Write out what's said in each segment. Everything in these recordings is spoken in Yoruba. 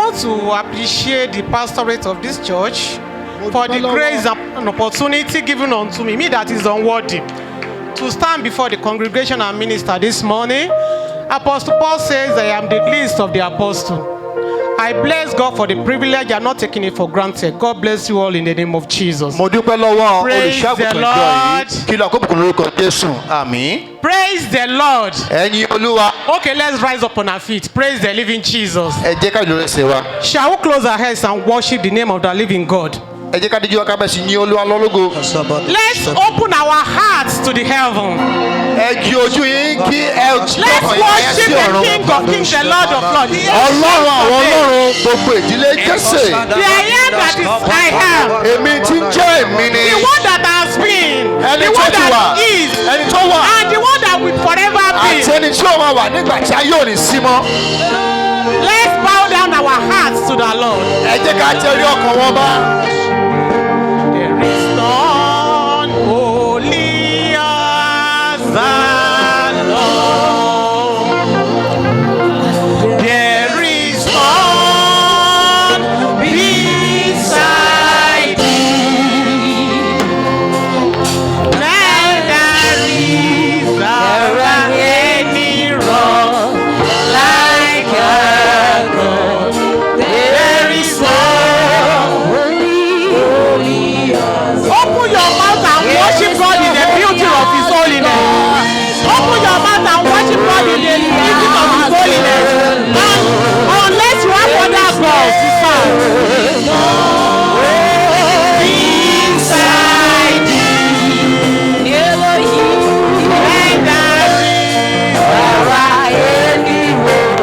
want to appreciate the pastorate of this church for the grace and opportunity given unto me that is unworthy, to stand before the congregation and minister this morning. Apostle Paul says, I am the least of the apostle. I bless God for the privilege. I'm not taking it for granted. God bless you all in the name of Jesus. Praise the Lord. Praise the Lord. Okay, let's rise up on our feet. Praise the living Jesus. Shall we close our heads and worship the name of the living God? Let's open our hearts to the heaven. Let's worship the King of Kings, the Lord of Lords. The I am that is I am. The one that has been, the one that is, and the one that will forever be. Let's bow down our hearts to the Lord. There is none holy as the Lord. There is none beside thee. Neither is there any rock like our God. There is none holy. Open your mouth and worship God in the beauty of His holiness. Open your mouth and worship God in the beauty of His holiness. And unless you have other gods to serve, beside thee, Elohim, and there is anywhere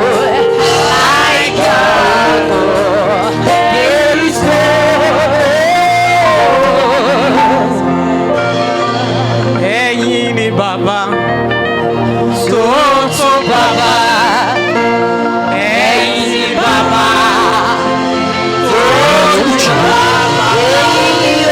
like our God. There is ẹ̀yin ni bàbá tó bàbá, ẹ̀yin ni bàbá tó bàbá, ẹ̀yin ni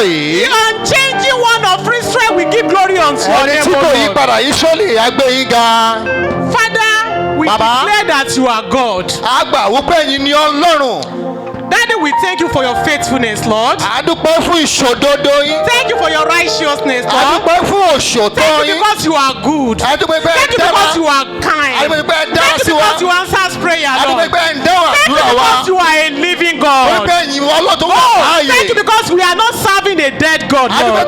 The unchanging one of Israel, we give glory unto your name, Father, we declare that you are God. Daddy, we thank you for your faithfulness, Lord. Thank you for your righteousness, Lord. Thank you because you are good. Thank you because you are kind. Thank you because you answer prayer, Lord. Thank you because you are a living God. Oh, thank you because we are not serving a dead God, Lord.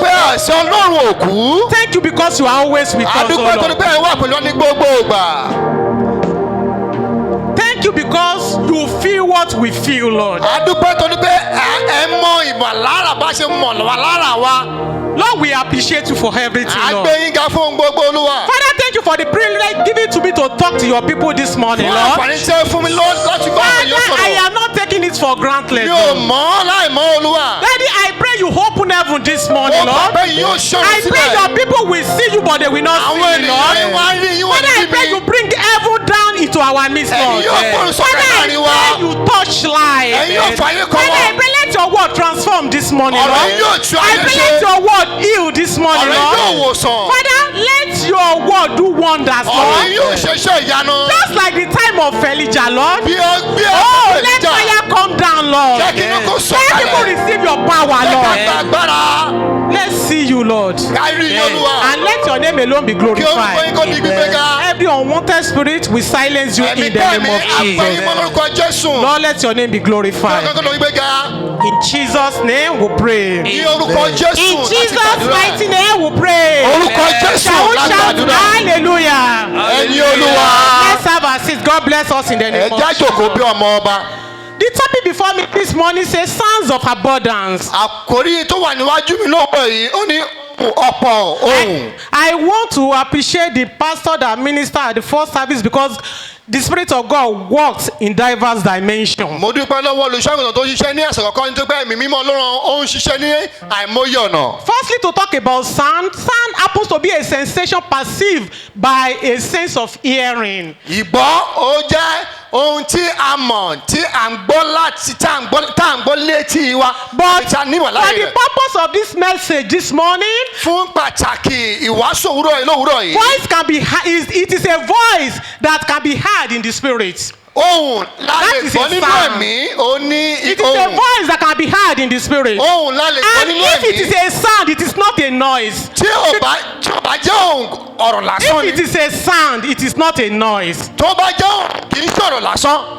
Thank you because you are always with us, Lord. Thank you because you feel what we feel, Lord. Lord, we appreciate you for everything, Lord. Father, thank you for the privilege given to me to talk to your people this morning, Lord. Father, I am not taking it for granted, Lord. Daddy, I pray you open heaven this morning, Lord. I pray your people will see you, but they will not see you, Lord. Father, I pray you bring heaven down into our midst, Lord. Father, I pray you touch life. Father, I pray let your word transform this morning, Lord. I pray let your word heal this morning, Lord. Father, let your word do wonders, Lord. Just like the time of Elijah, Lord. Oh, let fire come down, Lord. Let people receive your power, Lord. Let's see you, Lord. And let your name alone be glorified. Every unwanted spirit, we silence you in the name of Jesus. Lord, let your name be glorified. In Jesus' name we pray. In Jesus' mighty name we pray. Shall we shout hallelujah? Let's have a seat. God bless us in the name of Jesus. The topic before me this morning says sons of abundance. Àkòrí tó wà níwájú mi lọ́wọ́ yìí ó ní ọ̀pọ̀ ohun. I want to appreciate the pastor that ministered at the first service because the Spirit of God works in diverse dimensions. Mo dúpẹ́ lọ́wọ́ olùṣọ́àgùntàn tó ṣiṣẹ́ ní ẹ̀sẹ̀ kọ̀ọ̀kan nítorí pé ẹ̀mí mímọ́ Ọlọ́run ó ń ṣiṣẹ́ ní àìmọye ọ̀nà. Firstly, to talk about sound happens to be a sensation perceived by a sense of hearing. Ìgbọ́ ó jẹ́ ohun tí a mọ̀ tí à ń gbọ́ láti tá à ń gbọ́ létí wa. But for the purpose of this message this morning, fún pàtàkì ìwàásù òwúrọ̀ yìí. Voice can be it is a voice that can be heard in the spirit. Ohùn lálẹ́ gbọ́ nínú ẹ̀mí ó ní ohùn. It is a voice that can be heard in the spirit. Ohùn lálẹ́ gbọ́ nínú ẹ̀mí. And if it is a sound, it is not a noise. Tí ó bá jẹ́ ohùn ọ̀rọ̀ lásán ni. If it is a sound, it is not a noise. Tó bá jẹ́ ohùn kì í ṣọ̀rọ̀ lásán.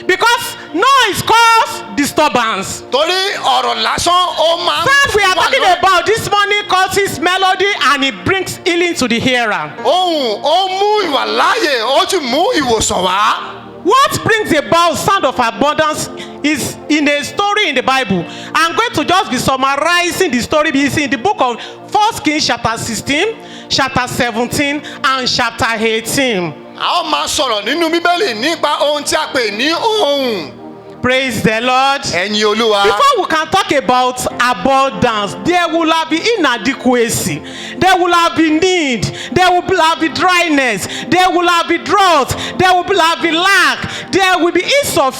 Because noise causes disturbance. Torí ọ̀rọ̀ lásán ó máa ń Sound we are talking about this morning causes melody and it brings healing to the hearer. Ohùn ó mú ìwà láàyè ó tún mú ìwòsàn wá. What brings about sound of abundance is in a story in the Bible. I'm going to just be summarizing the story. It's in the book of 1 Kings chapter 16, chapter 17, and chapter 18. A ó máa sọ̀rọ̀ nínú Bíbélì nípa ohun tí a pè ní ohùn. Praise the Lord. Ẹ̀yin Olúwa. Before we can talk about abundance, there will have been inadequacy. There will have been need. There will have been dryness. There will have been drought. There will have been lack. There will be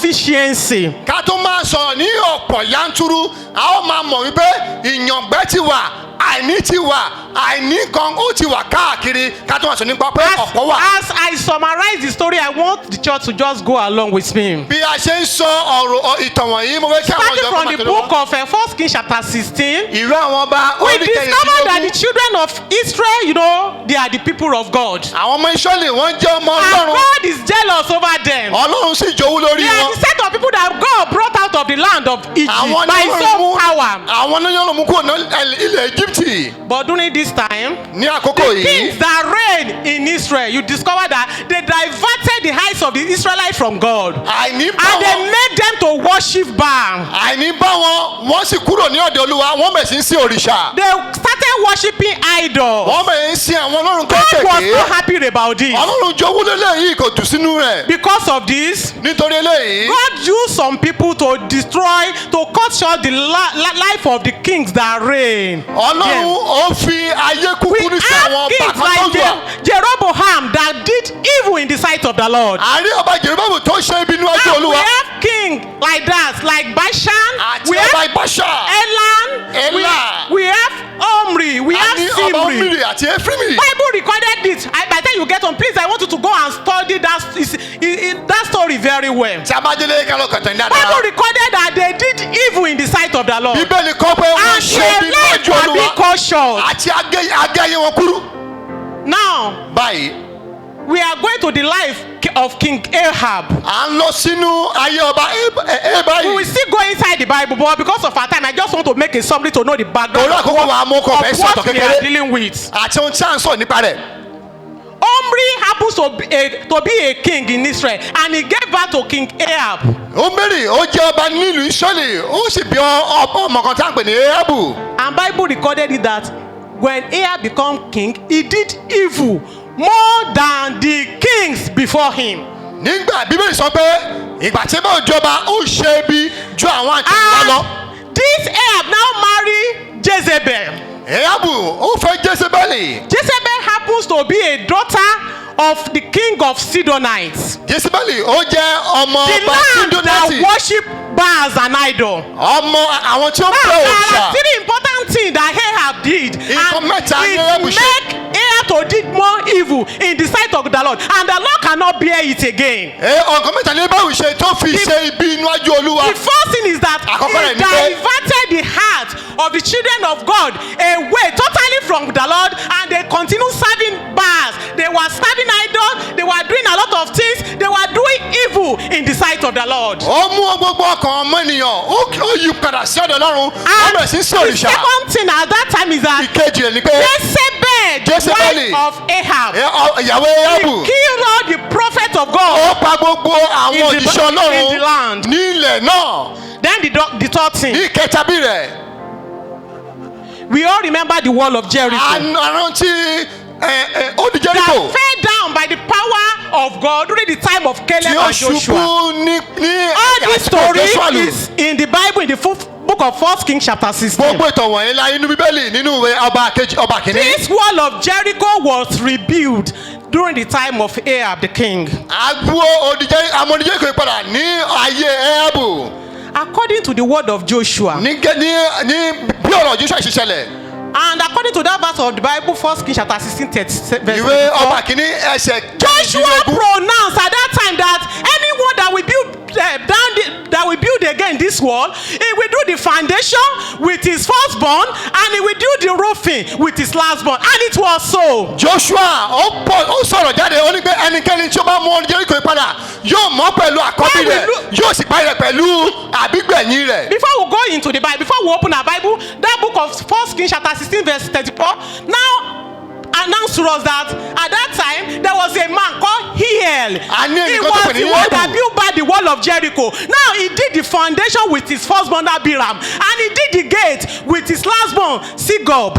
insufficiency. Ká tó máa sọ̀rọ̀ ní ọ̀pọ̀ yanturu, a ó máa mọ̀ wípé ìyàngbẹ́ ti wà, àìní ti wà, àìní kan ó ti wà káàkiri. Ká tó máa sọ nípa pé ọ̀pọ̀ wà. As I summarize the story, I want the church to just go along with me. Bí a ṣe ń sọ ọ̀rọ̀ ìtàn wọ̀nyí, mo fẹ́ kí àwọn Starting ìjọba from the book of 1 Kings chapter 16, Ìwé àwọn ọba we oníkẹyìn discover that the children of Israel, they are the people of God. àwọn ọmọ Ísírẹ́lì wọ́n jẹ́ ọmọ And Ọlọ́run. God is jealous over them. Ọlọ́run sì jowú lórí They are wọn. the set of people that God brought out of the land of Egypt Àwọn by his own power. àwọn ní Ọlọ́run mú kúrò ní ilẹ̀ Íjíbítì. But during this time, Ní àkókò the kings yìí, that reigned in Israel, you discover that they diverted the eyes of the Israelites from God. àìní bá And they wọn made them to worship Baal. àìní bá wọn wọ́n sì kúrò ní ọ̀dọ̀ Olúwa wọ́n bẹ̀rẹ̀ sí í sin òrìṣà. They started worshiping idols. Wọ́n bẹ̀rẹ̀ sí í sin àwọn Ọlọ́run God was kéékèèké. not happy about this. Ọlọ́run jowú lélẹ́yìí kò dùn sínú rẹ̀. Because of this, Nítorí eléyìí, God used some people to destroy, to cut short the life of the kings that reign. Ọlọ́run ó fi ayé We kúkúrú sí have àwọn kings bàbá tó like wà. Jeroboam that did evil in the sight of the Lord. Àárín ọba Jeroboam tó ṣe ibi níwájú And we Olúwa. have king like that, like Bashan. Àti We ọba have Ìbáṣà. Elan. Ela. We have Omri. We have Àní ọba Simri. Omiri àti Efrimi. Bible recorded it. By the time you get on, please, I want you to go and study that story very well. Tí a bá délé ká lọ kàtàn Bible dáadáa. recorded that they did evil in the sight of the Lord. Bíbélì kọ́ pé wọ́n And ṣe their ibi lives níwájú were being Olúwa. cut short. Àti agé ayé wọn kúrú. Now, Báyìí, we are going to the life of King Ahab. à ń lọ sínú ayé ọba We will báyìí. still go inside the Bible, but because of our time, I just want to make a summary to know the background Orí àkókò wa mú kọ̀ fẹ́ of sọ̀tọ̀ what we kékeré. are dealing with. Àti ohun tí à ń sọ nípa rẹ̀. Omri happens to be a king in Israel, and he gave birth to King Ahab. Omiri ó jẹ́ ọba nílùú Ísírẹ́lì ó sì bí ọmọ kan tá à ń pè ní Ahabu. And Bible recorded it that when Ahab became king, he did evil more than the kings before him. Nígbà Bíbélì sọ pé ìgbà tí bá jọba ó ṣe ibi ju àwọn àtẹ̀wá lọ. And this Ahab now married Jezebel. Ahabu ó fẹ́ Jésébẹ́lì. Jezebel happens to be a daughter of the king of Sidonites. Jésébẹ́lì ó jẹ́ ọmọ The ọba land that Sídónátì. worship Baals and idol. Ọmọ àwọn tí ó ń Now, pè there òòṣà. are three important things that Ahab did. Nǹkan And mẹ́ta ni it Ahabu ṣe. make Ahab to did more evil in the sight of the Lord. And the Lord cannot bear it again. Ọ̀kan mẹ́ta ní báwo ṣe tó fi ṣe ibi níwájú Olúwa. The first thing is that Àkọ́kọ́ he rẹ̀ ni pé- diverted the heart of the children of God away totally from the Lord, and they continue serving Baals. They were serving idols. They were doing a lot of things. They were doing evil in the sight of the Lord. Ó mú gbogbo ọkàn ọmọ ènìyàn ó yí padà sí ọ̀dọ̀ Ọlọ́run. Ó And bẹ̀rẹ̀ sí sí the òrìṣà. second thing at that time is that Ìkejì rẹ̀ ni pé Jezebel, Jezebeli. wife of Ahab, ìyàwó he Ahabu killed all the prophets prophets of God Ó pa gbogbo àwọn òjíṣẹ́ in the Ọlọ́run land. ní ilẹ̀ náà. Then the third thing, Ní ìkẹta bí rẹ̀. we all remember the wall of Jericho Àrántí odi that Jericho. fell down by the power of God during the time of Caleb Tí ó and Joshua. ṣubú ní All this àsìkò story Joshua lù. is in the Bible in the book of 1 Kings chapter 16. Gbogbo ìtàn wọ̀nyí la inú Bíbélì nínú ìwé ọba kìíní. This wall of Jericho was rebuilt during the time of Ahab the king. Àgbo odi Jericho padà ní ayé Áhábù. According to the word of Joshua. Ní bí ọ̀rọ̀ Joshua ṣe ṣẹlẹ̀. And according to that verse of the Bible, 1 Kings chapter 16, verse Ìwé 24, ọba kìíní ẹsẹ̀ Joshua kejìdínlógún. pronounced at that time that anyone that will build that will build again this wall, he will do the foundation with his firstborn, and he will do the roofing with his lastborn, and it was so. Joshua ó sọ̀rọ̀ jáde ó ní pé ẹnikẹ́ni tí ó bá mú odi Jericho padà yóò mọ̀ pẹ̀lú àkọ́bí rẹ̀ yóò sì parí rẹ̀ pẹ̀lú àbígbẹ̀yìn rẹ̀. Before we go into the Bible, before we open our Bible, that book of 1 Kings chapter 16 verse 34 now announced to us that at that time there was a man called Hiel. He was the one that built back the wall of Jericho. Now he did the foundation with his firstborn Abiram, and he did the gate with his lastborn Sigob.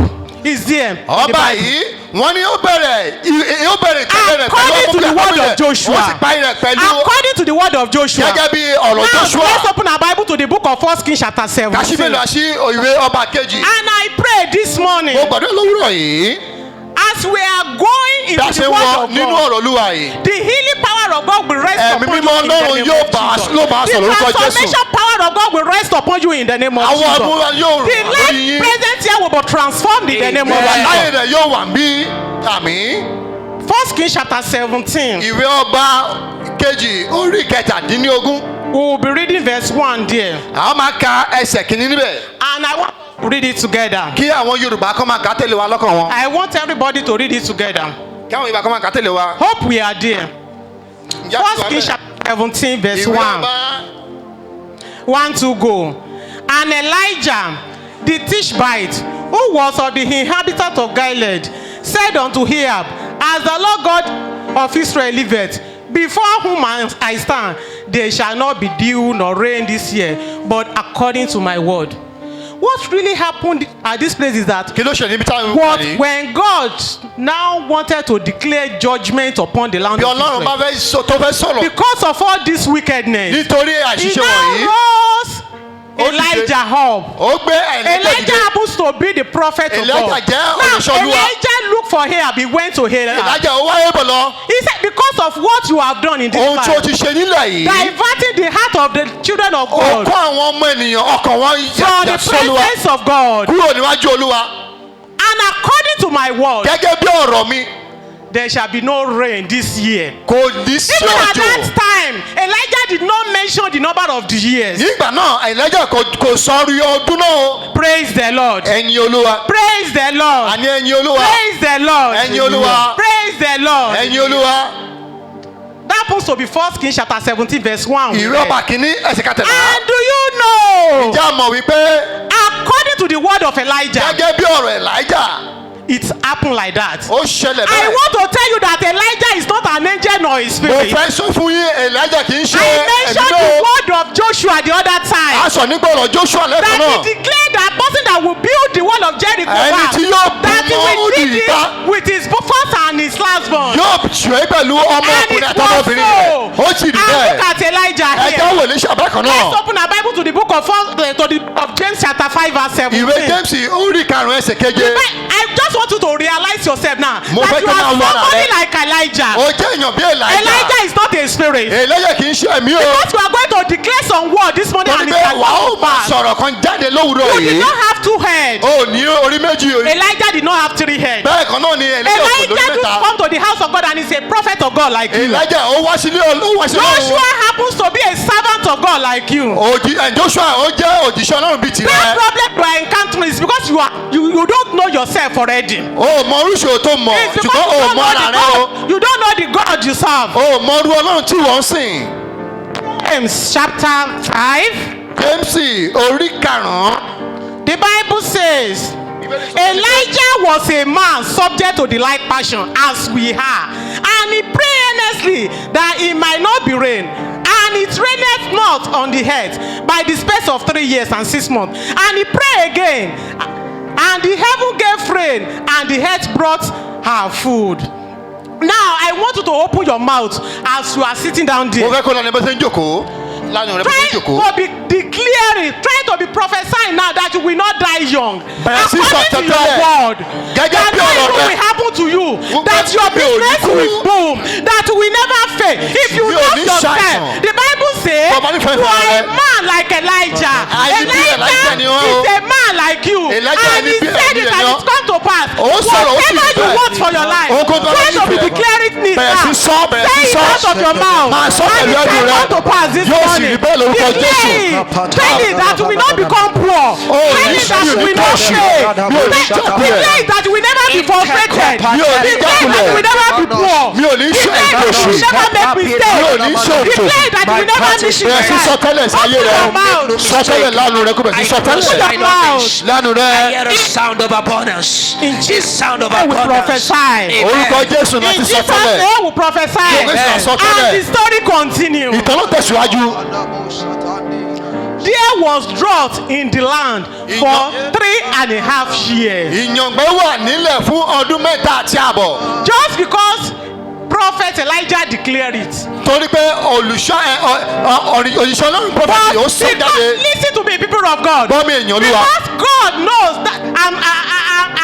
Is there. Ọba yìí wọ́n ní ó bẹ̀rẹ̀ ìkẹ́lẹ́ rẹ̀ pẹ̀lú according to the word of Joshua. Wọ́n sì parí rẹ̀ pẹ̀lú. According to the word of Joshua. Gẹ́gẹ́ bí ọ̀rọ̀ Joshua. Now let's open our Bible to the book of 1 Kings chapter 17. Kàṣíbẹ̀lú àṣì ìwé ọba kejì. And I pray this morning. Mo gbàdúrà lówùrọ̀ yìí. As we are going into the word of nínú God, ọ̀rọ̀ Olúwa yìí. the healing power of God will rest upon you in the name of Jesus. The transformation power of God will rest upon you in the name of Jesus. The life present here will be transformed in the name of Jesus. Láyé rẹ̀ yóò wà bí àmì. 1 Kings chapter 17. Ìwé ọba kejì orí kẹtàdínlógún. We will be reading verse 1 there. Àwọn máa ka ẹsẹ̀ kìíní níbẹ̀. And I want to read it together. Kí àwọn Yorùbá kọ́ máa kà á tẹ̀lé wa lọ́kàn wọn. I want everybody to read it together. Kí àwọn Yorùbá kọ́ máa kà á tẹ̀lé wa. Hope we are there. 1 Kings chapter 17 verse 1. 1 to go. And Elijah the Tishbite, who was of the inhabitants of Gilead, said unto Ahab, as the Lord God of Israel liveth, before whom I stand, there shall not be dew nor rain this year, but according to my word. What really happened at this place is that when God now wanted to declare judgment upon the land of Israel, because of all this wickedness, he now rose Elijah up. Elijah happens to be the prophet of God. Now Elijah looked for Ahab. He went to Ahab. He said, because of what you have done in this life, diverting the heart of the children of God from the presence of God, and according to my word, there shall be no rain this year. Even at that time, Elijah did not mention the number of the years. Praise the Lord. Praise the Lord. Praise the Lord. Praise the Lord. That happens to be 1 Kings chapter 17 verse 1. And do you know, according to the word of Elijah, it happened like that. I want to tell you that Elijah is not an angel nor a spirit. I mentioned the word of Joshua the other time. That he declared that person that will build the wall of Jericho back, that he will build it with his first and his lastborn. And it was so. And look at Elijah here. Let's open our Bible to the book of James chapter 5 verse 17. I just want you to realize yourself now that you are somebody like Elijah. Elijah is not a spirit. Because you are going to declare some word this morning and it has come to pass. You did not have two heads. Elijah did not have three heads. Elijah did come to the house of God and is a prophet of God like you. Joshua happens to be a servant of God like you. That problem you are encountering is because you don't know yourself already. You don't know the God you serve. James chapter 5. The Bible says Elijah was a man subject to the like passion as we are, and he prayed earnestly immediately that it might not be rain. And it raineth not on the earth by the space of 3 years and 6 months. And he prayed again, and the heaven gave rain, and the earth brought her food. Now I want you to open your mouth as you are sitting down there. Try to be declaring, try to be prophesying now that you will not die young. According to your word, that nothing will happen to you, that your business will boom, that you will never fail. If you love yourself, the Bible says you are a man like Elijah. Elijah is a man like you, and he said it and it's come to pass. Whatever you want for your life, try to be declaring it now. Say it out of your mouth, and it will come to pass this morning. Declare it that you will not become poor. Declare it that you will not fail. Declare it that you will never be frustrated. Declare that you will never be poor. Declare that you will never make mistakes. Declare that you will never miss it. Open your mouth. I hear a sound of abundance. In Jesus' sound of name we abundance. prophesy. Orúkọ Jésù náà In ti sọ Jesus' tẹ́lẹ̀. name we prophesy. And the story continues. Ìtàn tẹ̀síwájú. There was drought in the land for 3.5 years. Ìyàngbẹ́ wà nílẹ̀ fún ọdún mẹ́ta àti àbọ̀. Just because prophet Elijah declared it. Torí pé òṣìṣẹ́ Ọlọ́run prophet ó sọ jáde. Listen to me, people of God. Bọ́mí èèyàn Olúwa. Because God knows that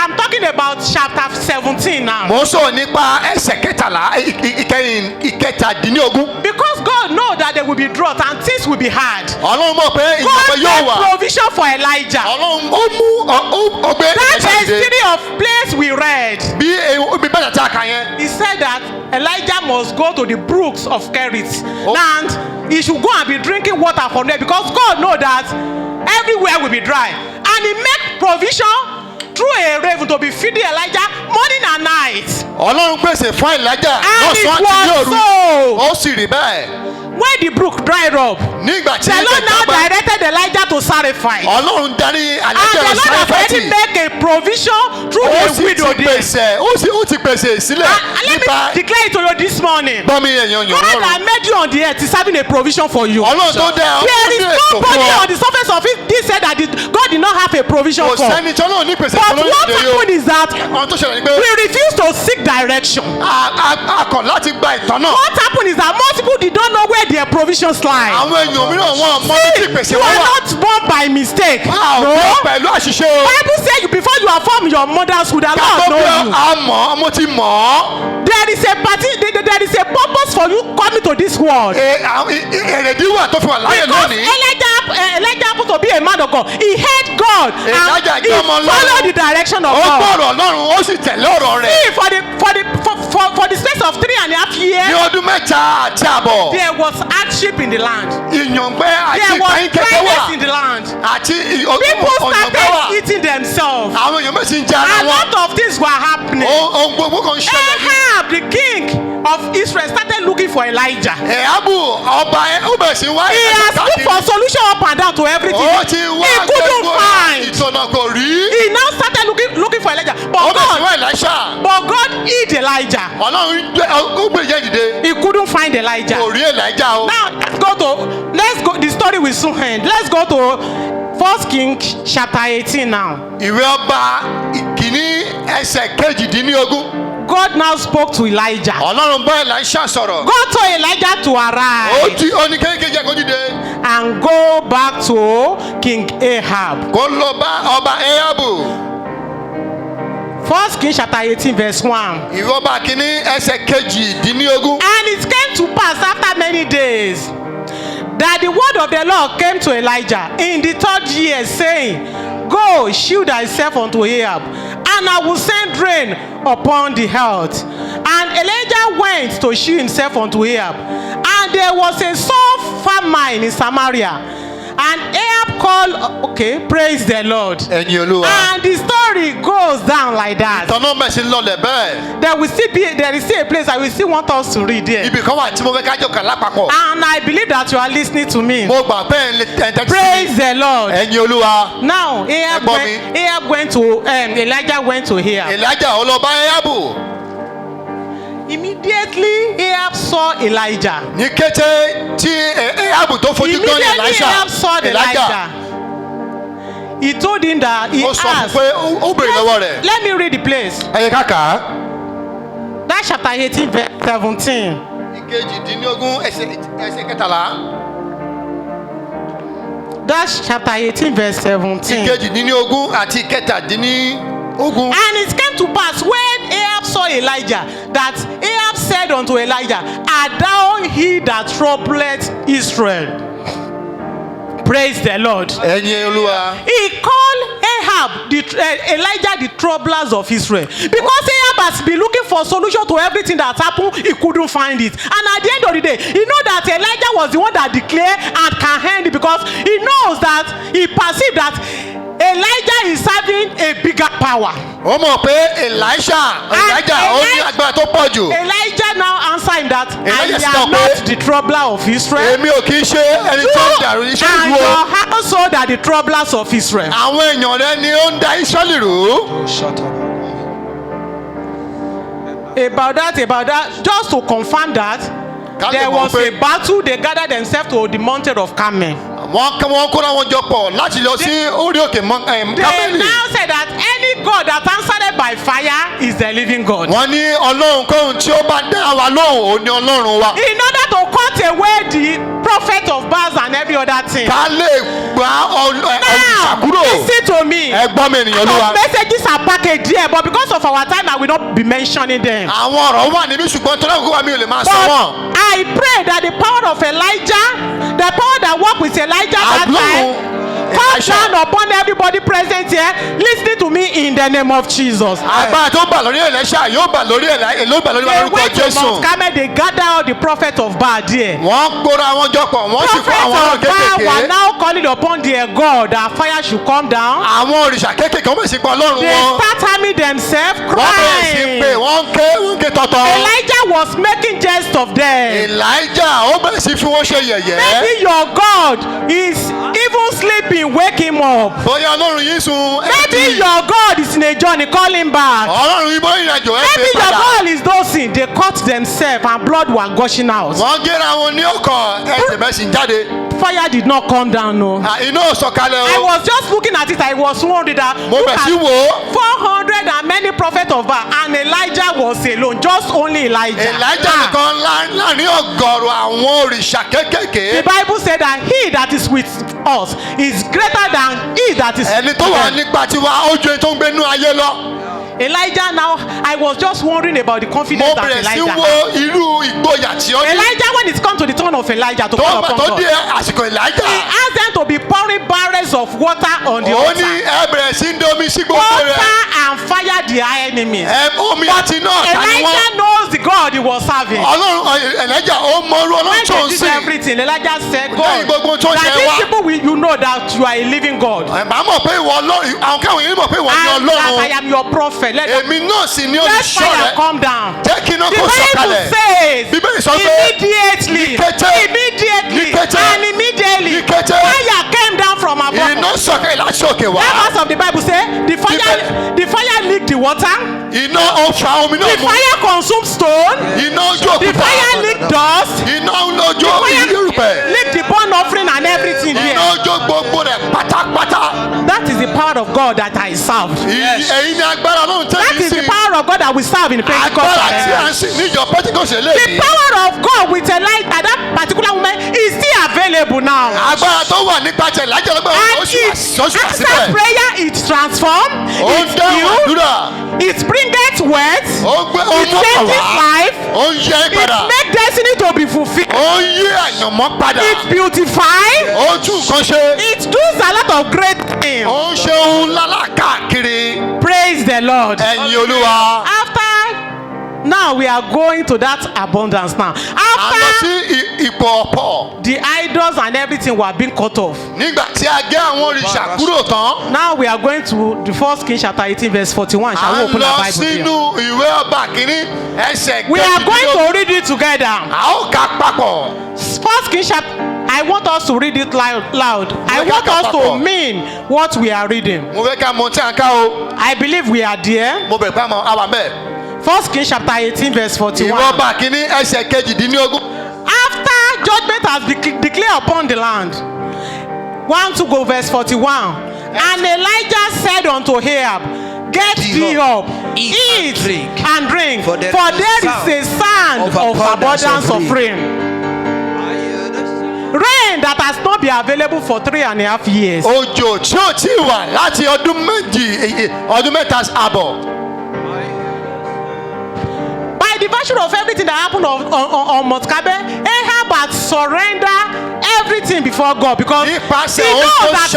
I'm talking about chapter 17 now. Mo sọ nípa ẹsẹ̀ kẹtàlá ìkẹtàdínlógún. Because God knows that there will be drought and things will be hard. Ọlọ́run mọ̀ pé God ìjọba yóò wà. made provision for Elijah. Ọlọ́run ó mú ọgbẹ́ That ẹ̀ṣẹ̀ is dé. three of place we read. Bí bẹ́ẹ̀ ta kà yẹn. He said that Elijah must go to the brooks of Kerith, and he should go and be drinking water from there because God knows that everywhere will be dry. And he make provision through a raven to be feeding Elijah morning and night. Ọlọ́run pèsè fún Elijah And it lọ́sàn-án àti ní was òru. so. Ó sì rí bẹ́ẹ̀. When the brook dried up, Nígbà tí the Lord now ìjọba directed Elijah to sacrifice. Ọlọ́run darí And Elijah the lọ Lord has already sáfẹ́tì. make a provision through Ó a sì widow ti there. pèsè ó ti pèsè sílẹ̀ And let nípa me declare it to you this morning. bọ́mí èèyàn God Ọlọ́run. that made you on the earth is having a provision for you. Ọlọ́run tó dá ọ There is ní ètò fún nobody ọ. on the surface of it. This said that God did not have a provision Kò for. sẹ́ni tí Ọlọ́run ní pèsè But fún what lórílẹ̀-èdè yìí o. happened is that Àwọn tó ṣẹlẹ̀ ni pé we refuse to seek direction. a kọ̀ láti gba ìtàn náà. What happened is that most people did not know where their provisions lie. Àwọn èèyàn mìíràn wọn mọ bí tí ìpèsè You wọn are wà. not born by mistake. A ò No. bí pẹ̀lú àṣìṣe o. Bible says you before you are formed in your mother's hood, the Ká Lord tó bí knows you. a mọ̀ mo ti mọ̀ ọ́. There is a purpose for you coming to this world. Èrèdí wà tó fi wà láyé Because lónìí. Elijah happened to be a man of God. He heard God Elijah and he jẹ́ ọmọ Ọlọ́run. followed the direction of Ó God. gbọ́rọ̀ Ọlọ́run ó sì tẹ̀lé ọ̀rọ̀ rẹ̀. See, for the space of 3.5 Ní years, ọdún mẹ́ta àti àbọ̀. there was hardship in the land. Ìyàngbẹ́ àti There was ìpayín kẹ̀kẹ́ dryness in wà. the land. Àti People ọ̀yàngbẹ́ started wà. eating themselves. Àwọn èèyàn méjì ń jẹ ara A wọn. lot of things were happening. Ohun gbogbo kan ṣẹlẹ̀ ní. Ahab, the king of Israel, started looking for Elijah. Ẹ̀hábù ọba ó bẹ̀rẹ̀ sí wá He has ìtàn looked for solution up and down to everything. Ó ti wá He couldn't find. ìtọ̀nà kò rí. He now started looking for Elijah. Ó bẹ̀rẹ̀ sí God, wá Èlíṣà. but God hid Elijah. Ọlọ́run ó gbé ìyẹn dìde. He couldn't find Elijah. Kò rí Èlíjà o. Now let's go. The story will soon end. Let's go to 1 Kings chapter 18 now. Ìwé ọba kìíní ẹsẹ̀ kejìdínlógún. God now spoke to Elijah. Ọlọ́run bá Èlíṣà sọ̀rọ̀. God told Elijah to arise Ó ní kékeré jẹ́ kó dìde. and go back to King Ahab. Kó lọ bá ọba Éhábù. 1 Kings chapter 18 verse 1. Ìwé ọba kìíní ẹsẹ̀ kejìdínlógún. And it came to pass after many days that the word of the Lord came to Elijah in the 3rd year, saying, Go, shew thyself unto Ahab, and I will send rain upon the earth. And Elijah went to shew himself unto Ahab, and there was a sore famine in Samaria. And Ahab called, praise the Lord. Ẹ̀yin Olúwa. And the story goes down like that. Ìtọ́nà mẹ́sìn lọlẹ̀ bẹ́ẹ̀. There is still a place I will still want us to read there. Ibì kan wà tí mo fẹ́ kájọ kà lápapọ̀. And I believe that you are listening to me. Mo gbà pé ẹ̀ńtẹ́tí. Praise the Lord. Ẹ̀yin Olúwa. Now, Elijah went to Ahab. Èlíjà ó lọ bá Éhábù. Immediately Ahab saw Elijah. Ní kété tí Ahab tó fojú gan ní Immediately Ahab saw Elijah. He told him that he ó sọ fún asked. pé ó béèrè lọ́wọ́ rẹ̀. Let me read the place. Ẹ yẹ ká kà á. That's chapter 18 verse 17. Ìkejìdínlógún ẹsẹ̀ kẹtàlá. That's chapter 18 verse 17. Ìkejìdínlógún àti kẹtàdínlógún. And it came to pass when Ahab saw Elijah that Ahab said unto Elijah, art thou he that troubleth Israel? Praise the Lord. Ẹ̀yin Olúwa. He called Ahab, Elijah, the troublers of Israel. Because Ahab has been looking for solution to everything that happened, he couldn't find it. And at the end of the day, he know that Elijah was the one that declared and can hand it, because he knows that he perceived that Elijah is having a bigger power. Ó mọ̀ pé Elijah ó ní agbára tó pọ̀ jù. Elijah now answered him that Elijah I am not the troubler of Israel. Èmi ò kì í ṣe ẹni tó ń dàrú iṣẹ́ ìlú o. And your household are the troublers of Israel. Àwọn èèyàn rẹ ni ó ń da Ísírẹ́lì rú. Shut up. About that, just to confirm that, there was a battle. They gathered themselves to the mountain of Carmel. Wọ́n kóra wọn jọ pọ̀ láti lọ sí orí òkè They Kámẹ́lì. now said that any God that answered by fire is the living God. Wọ́n ní Ọlọ́run kóhun tí ó bá dá wa lóhùn ó ní Ọlọ́run wa. In order to cut away the prophet of Baal and every other thing. Ká lè gba Now, olùṣàkúrò. listen to me. Ẹ gbọ́ mi ènìyàn Olúwa. Some messages are packaged there, but because of our time, I will not be mentioning them. Àwọn ọ̀rọ̀ wà níbí ṣùgbọ́n tó lẹ́kọ̀ọ́ wa mi ò lè máa sọ But wọ́n. I pray that the power of Elijah, the power that worked with Elijah that time, come down upon everybody present here. Listen to me in the name of Jesus. Agbára tó bà lórí Ẹ̀lẹ́ṣà yóò bà lórí wa They lórúkọ went to Jésù. Mount Carmel, they gathered all the prophets of Baal there. Wọ́n gbóra wọn jọ pọ̀, wọ́n sì kó Prophets àwọn ọ̀rọ̀ of Baal were kéékèèké. now calling upon their God that fire should come down. Àwọn òrìṣà kéékèèké wọ́n bẹ̀rẹ̀ sí pa Ọlọ́run They wọn. start harming themselves, Wọ́n bẹ̀rẹ̀ sí pé crying. wọ́n ké tọ̀tọ̀. Elijah was making jest of them. Elijah ó bẹ̀rẹ̀ sí fi wọ́n ṣe yẹ̀yẹ́. Maybe your God is even sleeping, wake him up. Bóyá Ọlọ́run yìí sun Maybe your God is in a journey, call him back. Ọlọ́run yìí bóyá ìrìnàjò ẹ̀ Maybe pé your padà. God is dosing. They cut themselves and blood were gushing out. Wọ́n gẹ́ra wọn ní ọkọ̀ ẹ̀jẹ̀ mẹ́sìn jáde. Fire did not come down, no. Iná ò sọ̀kalẹ̀ I o. was just looking at it. I was wondering that Mo look bẹ̀ at sí wò ó. 400 and many prophets of Baal, and Elijah was alone. Just only Elijah. Elijah Ah. nìkan láàrin ọ̀gọ̀rọ̀ àwọn òrìṣà The kéékèèké. Bible said that he that is with us is greater than he that is Ẹni tó wà nípa tiwa ó ju ẹni tó ń gbénú ayé lọ. Elijah now, I was just wondering about the confidence Mo that bẹ̀rẹ̀ sí Elijah wo had. irú ìgboyà tí ó ní. Elijah, when it comes to the turn of Elijah to Tó call bá upon tó God, di àsìkò Elijah. he asked them to be pouring barrels of water on the Ó altar. ní ẹ bẹ̀rẹ̀ sí ń domi sí gbogbo Water rẹ̀. and fire their enemies. Omi àti náà ta ni wọ́n. Elijah knows the God he was serving. Ọlọ́run Elijah ó mọ irú When Ọlọ́run tó ń they did sìn. everything, Elijah said, Lẹ́yìn God, gbogbo tó ń that ṣe these wá. people will, you know that you are a living God. Màá mọ̀ pé ìwọ Ọlọ́run àwọn káwọn yìí mọ̀ pé ìwọ ni And that I Ọlọ́run. am your prophet. Let Èmi náà sì ni let olùṣọ́ fire rẹ̀. come down. Jẹ́ kí iná The kó Bible sọ̀kalẹ̀. says, Bíbélì sọ pé immediately, ní kété, and immediately, ní kété, fire came down from above. iná sọ̀kalẹ̀ láti òkè wá. Members of the Bible say, the fire licked the water, Iná ó fa omi the náà mú. fire consumed stone, Iná ojú the òkúta. fire licked dust, Iná ojú the fire irúpẹ̀. licked the burnt offering and everything Iná there. ojú gbogbo rẹ̀ pátápátá. That is the power of God that I serve. Èyí ni agbára Ọlọ́run That tẹ́lẹ̀ is the sí. power of God that we serve in Pentecost. Agbára tí a ń sìn níjọ Pentecost The eléyìí. power of God with Elijah, that particular woman, is still available now. Agbára tó wà nípa tẹ̀ lájẹ̀ lọ́gbà And oṣù it àṣìṣọ́ answers síbẹ̀. prayer, it transforms, Ó ń it dáhùn heals, àdúrà. it brings wealth, Ó gbé it ọmọ changes wá. life, Ó ń yẹ it padà. makes destiny to be fulfilled, Ó ń yí àyànmọ́ padà. it beautifies, Ó tún nǹkan ṣe. it does a lot of great things. Ó ń ṣe ohun lálá káàkiri. Praise the Lord. Ẹ̀yin Olúwa. After now we are going to that abundance now. À ń lọ After sí ipò ọ̀pọ̀. the idols and everything were being cut off. Nígbà tí a gé àwọn òrìṣà kúrò tán. Now we are going to the 1 Kings chapter 18 verse 41. Shall we À ń open lọ our Bible sínú here? ìwé ọba kìíní ẹsẹ̀ We are going kejìdínlógún. to read it together. A ó kà papọ̀. 1 Kings chapter. I want us to read it loud. I want us to mean what we are reading. Mo fẹ́ ká mọ tí a ń ká o. I believe we are there. Mo bẹ̀rẹ̀ pé àmọ́ àwa mẹ́ẹ̀. 1 Kings chapter 18 verse 41. Ìwọ́ba kìíní ẹsẹ̀ kejìdínlógún. After judgment has been declared upon the land. 1 to go verse 41. And Elijah said unto Ahab, get thee up, eat and drink, for there is a sound of abundance of rain. Rain that has not been available for 3.5 years. Òjò tí ò tí wà láti ọdún mẹ́ta àbọ̀. By the virtue of everything that happened on Mount Carmel, Ahab had surrendered everything before God because he knows that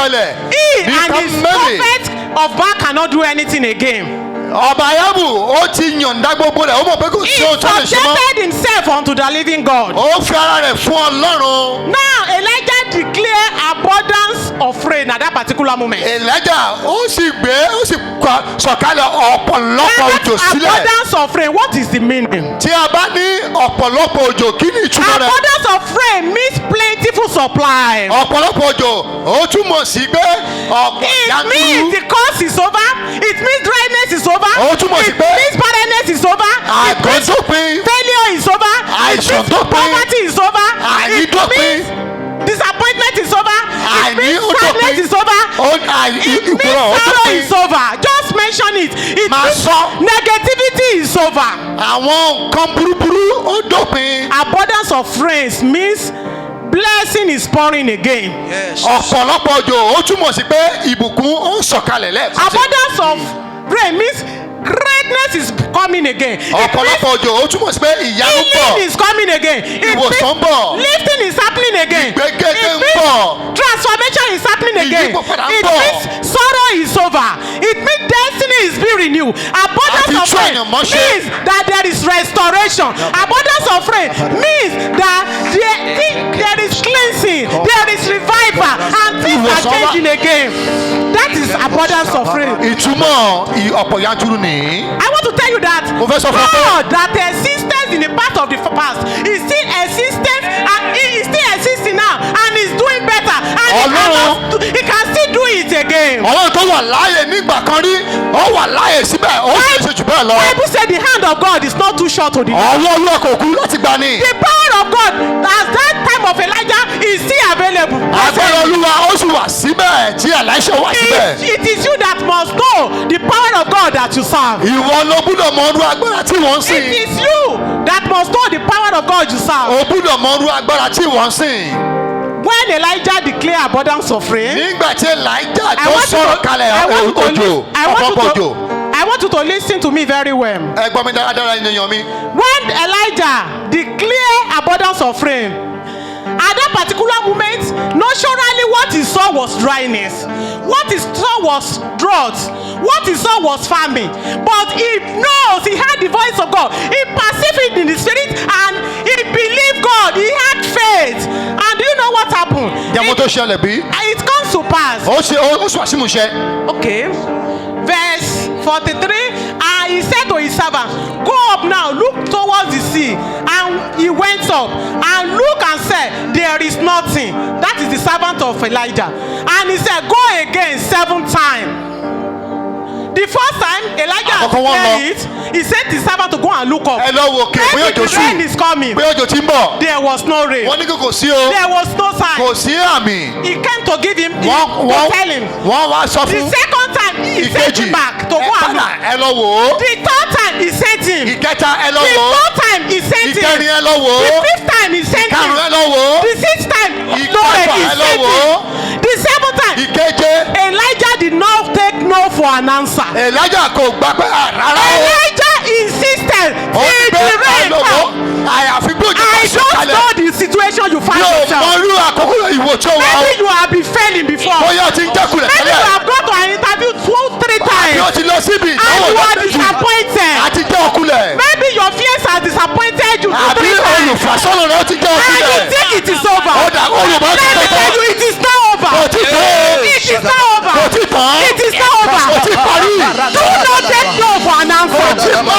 he and his prophet of Baal cannot do anything again. Ọba Ayabu ó ti yànda gbogbo rẹ̀ ó mọ̀ pé kò sí ohun tó lè ṣe mọ́. He subjected himself unto the living God. Ó fi ara rẹ̀ fún Ọlọ́run. Now Elijah declared abundance of rain at that particular moment. Elijah ó sì sọ̀kalẹ̀ ọ̀pọ̀lọpọ̀ òjò sílẹ̀. Abundance of rain, what is the meaning? Tí a bá ní ọ̀pọ̀lọpọ̀ òjò kí ni ìtumọ̀ rẹ̀? Abundance of rain means plentiful supply. Ọ̀pọ̀lọpọ̀ òjò ó túmọ̀ sí pé ọ̀pọ̀ yanturu. It means the curse is over. It means dryness is over. Ó túmọ̀ sí pé it means barrenness is over. àgọ́ dópin. Failure is over. Àìsàn dópin. Poverty is over. Àìní dópin. Disappointment is over. It means dópin. sadness is over. It means sorrow is over. Just mention it. It means negativity is over. Àwọn nǹkan burúburú ó dópin. Abundance of rains means blessing is pouring again. Ọ̀pọ̀lọpọ̀ òjò ó túmọ̀ sí pé ìbùkún ó sọ̀kalẹ̀ lẹ́ẹ̀kan. Abundance of rain means greatness is coming again. Ọ̀pọ̀lọpọ̀ òjò ó túmọ̀ sí pé ìyanu pọ̀. Healing is coming again. Ìwòsàn bọ̀. Lifting is happening again. Ìgbégédé ń It means bọ̀. transformation is happening again. Ìyípadà ń It bọ̀. means sorrow is over. It means destiny is being renewed. Abundance of rain means that there is restoration. Abundance of rain means that there is cleansing, there is revival, and things are changing again. That is abundance of rain. Ìtumọ̀ ọ̀pọ̀ yanturu ni. I want to tell you that God that existed in the past of the past is still existent and he is still existing now and is doing better and he can still do it again. Ọlọ́run tó wà láàyè nígbà kan rí ó wà láàyè síbẹ̀ ó sì ṣe jù bẹ́ẹ̀ lọ. Bible said the hand of God is not too short to deliver. Ọwọ́ Olúwa kò kú láti gbà ní. The power of God at that time of Elijah is still available. Agbára Olúwa ó sì wà síbẹ̀ tí Elisha wà síbẹ̀. It is you that must know the power of God that you serve. Ìwọ ló gbúdọ̀ mọ irú agbára tí wọ́n ń sìn. It is you that must know the power of God you serve. O gbúdọ̀ mọ irú agbára tí wọ́n ń sìn. When Elijah declared abundance of rain, nígbà tí Elijah tó sọ̀rọ̀ kalẹ̀ òjò ọ̀pọ̀pọ̀ òjò. I want you to listen to me very well. Ẹ gbọ́ mi dáradára ènìyàn mi. When Elijah declared abundance of rain, at that particular moment, naturally what he saw was dryness. What he saw was drought. What he saw was famine. But he knows, he heard the voice of God. He perceived it in the spirit and he believed God. He had faith. And do you know what happened? It comes to pass. Okay. Verse 43, and he said to his servant, go up now, look towards the sea. And he went up and looked and said, there is nothing. That is the servant of Elijah. And he said, go again 7 times. The first time Elijah said it, he sent his servant to go and look up. Maybe the rain is coming. There was no rain. There was no sign. He came to give him, to tell him. The second time he sent him back to go and look. The third time he sent him. The fourth time he sent him. The fifth time he sent him. The sixth time he sent him. The seventh time Elijah did not take no for an answer. Elijah insisted till the rain come. I don't know the situation you find yourself. Maybe you have been failing before. Maybe you have gone to an interview 2-3 times and you are disappointed. Maybe your fears have disappointed you 2-3 times and you think it is over. Let me tell you, it is not over. It is not over. It is not over. Do not take no for an answer. No.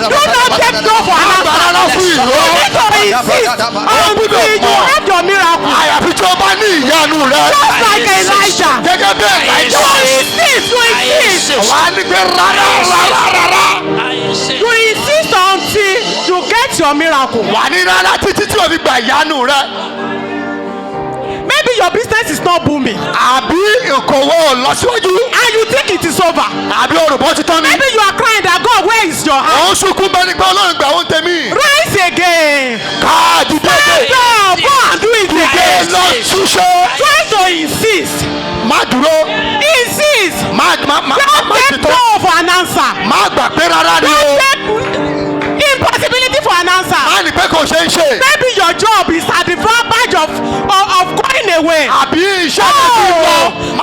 Do not take go for an answer. You need to insist until you have your miracle. àyàfi tí o bá ní ìyanu rẹ. Just like Elijah. gẹ́gẹ́ bí Elijah. You insist. wà á ní pé rárá. You insist until you get your miracle. wà á ní rárá títí tí o fi gba ìyanu rẹ. Maybe your business is not booming. àbí ìkòwò lọ síwájú. And you think it is over. àbí òrùbọ ti tán ni. Maybe you are crying that God, where is your hand? òun sunkún bẹ́ẹ̀ ni pé Ọlọ́run gbà ó ń tẹ̀mí. Rise again. káàdì Stand dédé. up. Go and do it ìdè again. lọ túnṣe. Try to insist. má dúró. Insist. má Don't take títọ́. no for an answer. má gbà pé rárá ni o. Don't take impossibility for an answer. má ní pé kò ṣe é ṣe. Maybe your job is at the verge of going away. àbí iṣẹ́ tó ti lọ.